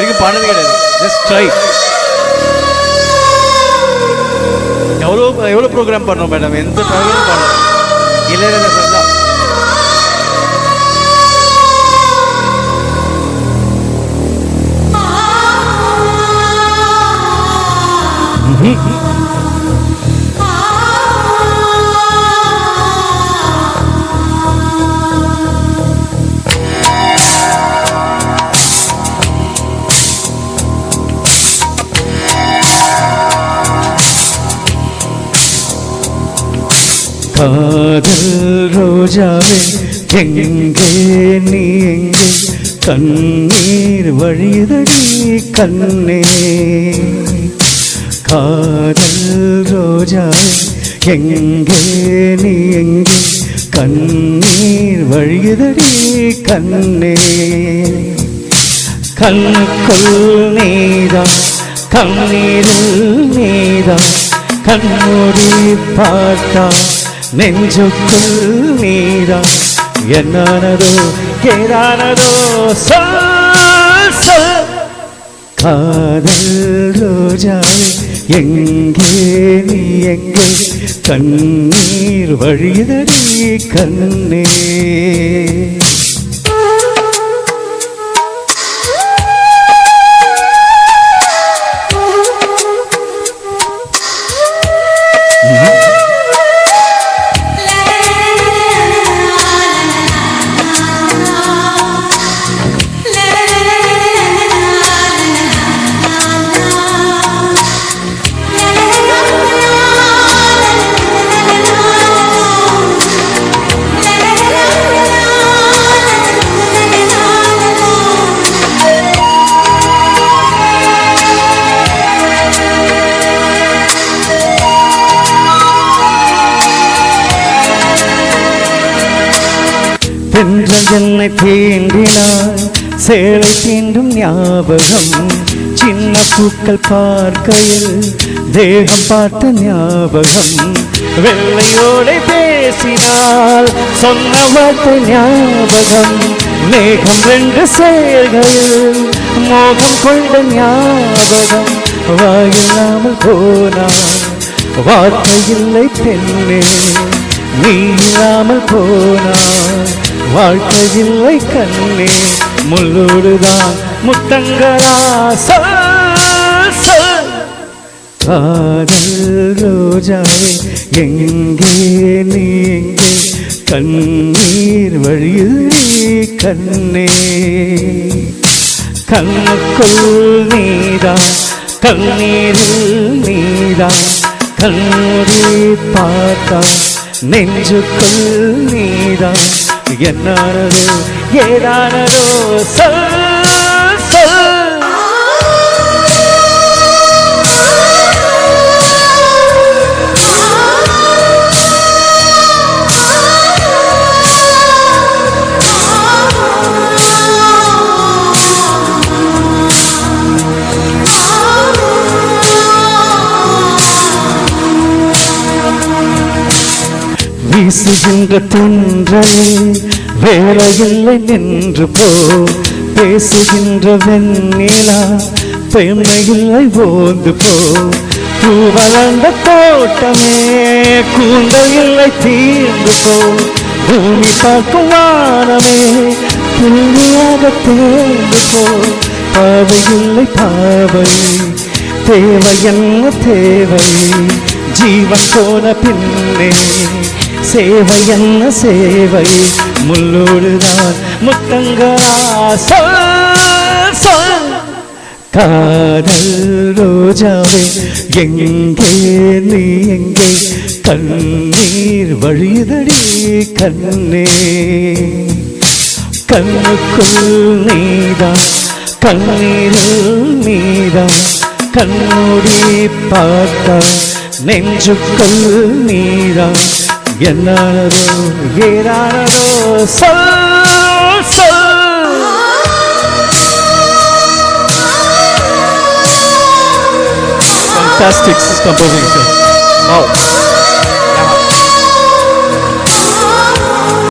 வரைக்கும் பாடுறது கிடையாது. Just try. எவ்வளோ ப்ரோக்ராம் பண்ணோம் மேடம், எந்த ப்ரோக்ராம் பண்ணோம் இளையராஜா சார் தான். காதல் ரோஜாவே எங்கே நீ எங்கே, கண்ணீர் வழியுதடி கண்ணே. காதல் ரோஜாவே எங்கே நீ எங்கே, கண்ணீர் வழியுதடி கண்ணே. கண்ணுக்குள் நீதான் கண்ணீரில் நீதான், கண்மூடி பார்த்தா நெஞ்சுக்குள் நீதான். என்னானதோ ஏதானதோ சொல் சொல். காதல் ரோஜாவே எங்கே நீ எங்கே, கண்ணீர் வழியுதடி கண்ணே. தென்றல் என்னை தீண்டினாய், சேலை தீண்டும் ஞாபகம். சின்ன பூக்கள் பார்க்கையில் தேகம் பார்த்த ஞாபகம். வெள்ளையோடு பேசினால் சொன்ன வார்த்தை ஞாபகம். மேகம் ரெண்டு சேர்கையில் மோகம் கொண்ட ஞாபகம். வாயில்லாமல் போனான் வார்த்தை இல்லை பெண்ணே, நீ இல்லாமல் போனான் வாழ்க்கையில்லை கண்ணே. முள்ளோடுதான் முத்தங்களா சொல் சொல். காதல் ரோஜாவே எங்கே நீ எங்கே, கண்ணீர் வழியுதடி கண்ணே. கண்ணுக்குள் நீதான் கண்ணீரில் நீதான், கண்ணூரி பார்த்தா நெஞ்சுக்குள் நீதான். என்னானதோ ஏதானதோ சொல் சொல். வீசுகின்ற தென்றலில் வேலையில்லை நின்று போ, பேசுகின்ற வெண்ணிலா பெண்மையில்லை ஓந்து போ. பூ வளர்ந்த தோட்டமே கூந்தல் இல்லை தீர்ந்து போ, பூமி பார்க்கும் வானமே புள்ளியாக தேர்ந்து போ. பாவை இல்லை பாவை தேவை என்ன தேவை, ஜீவன் போன பின்னே சேவை என்ன சேவை. முள்ளோடுதான் முத்தங்களா சொல் சொல். காதல் ரோஜாவே எங்கே நீ எங்கே, கண்ணீர் வழியுதடி கண்ணே. கண்ணுக்குள் நீதான் கண்ணீரில் நீதான், கண்ணூடி பார்த்தா நெஞ்சுக்குள் நீதான். என்னானதோ ஏதானதோ சொல் சொல். Fantastic composing, sir. Wow.